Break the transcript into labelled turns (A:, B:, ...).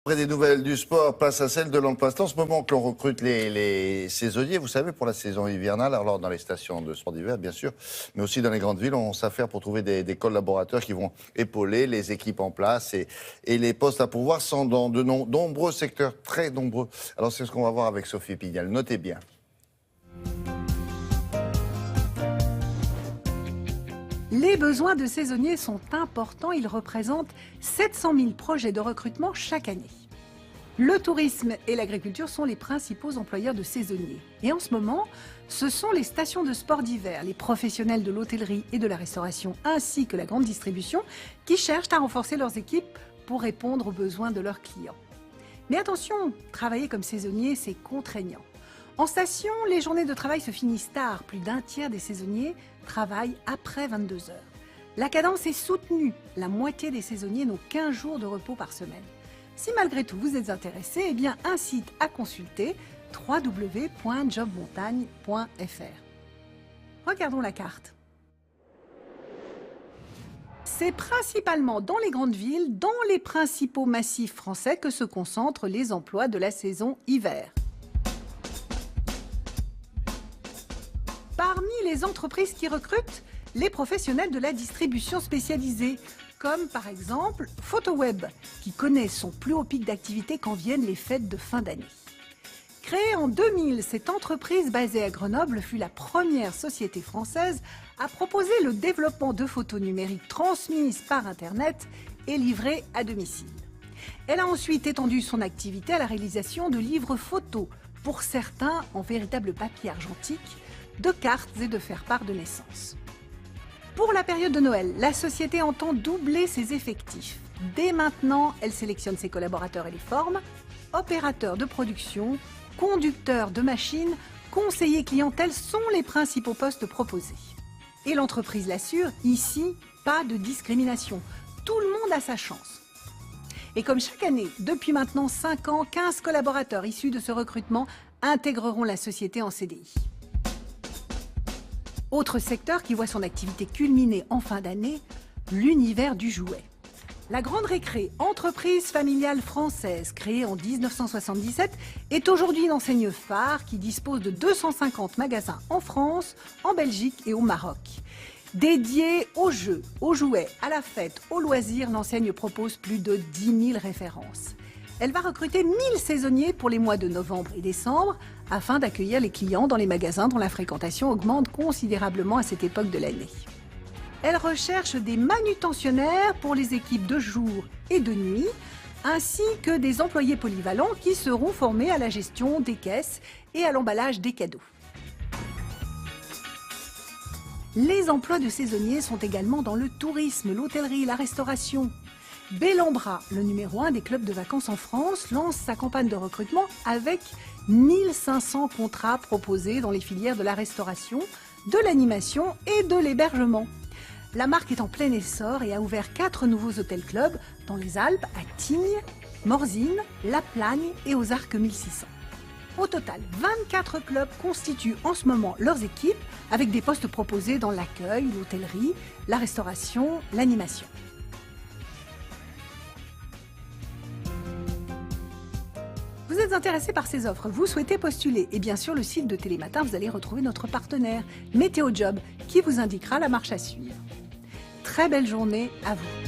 A: Après des nouvelles du sport, place à celle de l'emploi. C'est en ce moment que l'on recrute les saisonniers, vous savez, pour la saison hivernale. Alors dans les stations de sport d'hiver, bien sûr, mais aussi dans les grandes villes, on s'affaire pour trouver des collaborateurs qui vont épauler les équipes en place et les postes à pourvoir sont dans de nombreux secteurs, très nombreux. Alors c'est ce qu'on va voir avec Sophie Pignal. Notez bien.
B: Les besoins de saisonniers sont importants, ils représentent 700 000 projets de recrutement chaque année. Le tourisme et l'agriculture sont les principaux employeurs de saisonniers. Et en ce moment, ce sont les stations de sport d'hiver, les professionnels de l'hôtellerie et de la restauration, ainsi que la grande distribution, qui cherchent à renforcer leurs équipes pour répondre aux besoins de leurs clients. Mais attention, travailler comme saisonnier, c'est contraignant. En station, les journées de travail se finissent tard. Plus d'un tiers des saisonniers travaillent après 22 heures. La cadence est soutenue. La moitié des saisonniers n'ont qu'1 jour de repos par semaine. Si malgré tout vous êtes intéressé, eh bien un site à consulter, www.jobmontagne.fr. Regardons la carte. C'est principalement dans les grandes villes, dans les principaux massifs français que se concentrent les emplois de la saison hiver. Parmi les entreprises qui recrutent, les professionnels de la distribution spécialisée, comme par exemple PhotoWeb, qui connaît son plus haut pic d'activité quand viennent les fêtes de fin d'année. Créée en 2000, cette entreprise basée à Grenoble fut la première société française à proposer le développement de photos numériques transmises par Internet et livrées à domicile. Elle a ensuite étendu son activité à la réalisation de livres photos, pour certains en véritable papier argentique, de cartes et de faire-part de naissance. Pour la période de Noël, la société entend doubler ses effectifs. Dès maintenant, elle sélectionne ses collaborateurs et les forme. Opérateurs de production, conducteurs de machines, conseillers clientèle sont les principaux postes proposés. Et l'entreprise l'assure, ici, pas de discrimination. Tout le monde a sa chance. Et comme chaque année, depuis maintenant 5 ans, 15 collaborateurs issus de ce recrutement intégreront la société en CDI. Autre secteur qui voit son activité culminer en fin d'année, l'univers du jouet. La Grande Récré, entreprise familiale française créée en 1977, est aujourd'hui une enseigne phare qui dispose de 250 magasins en France, en Belgique et au Maroc. Dédiée aux jeux, aux jouets, à la fête, aux loisirs, l'enseigne propose plus de 10 000 références. Elle va recruter 1000 saisonniers pour les mois de novembre et décembre afin d'accueillir les clients dans les magasins dont la fréquentation augmente considérablement à cette époque de l'année. Elle recherche des manutentionnaires pour les équipes de jour et de nuit, ainsi que des employés polyvalents qui seront formés à la gestion des caisses et à l'emballage des cadeaux. Les emplois de saisonniers sont également dans le tourisme, l'hôtellerie, la restauration. Bellambra, le numéro 1 des clubs de vacances en France, lance sa campagne de recrutement avec 1500 contrats proposés dans les filières de la restauration, de l'animation et de l'hébergement. La marque est en plein essor et a ouvert 4 nouveaux hôtels-clubs dans les Alpes, à Tignes, Morzine, La Plagne et aux Arcs 1600. Au total, 24 clubs constituent en ce moment leurs équipes avec des postes proposés dans l'accueil, l'hôtellerie, la restauration, l'animation. Vous êtes intéressé par ces offres, vous souhaitez postuler et bien sûr le site de Télématin, vous allez retrouver notre partenaire Météo Job qui vous indiquera la marche à suivre. Très belle journée à vous.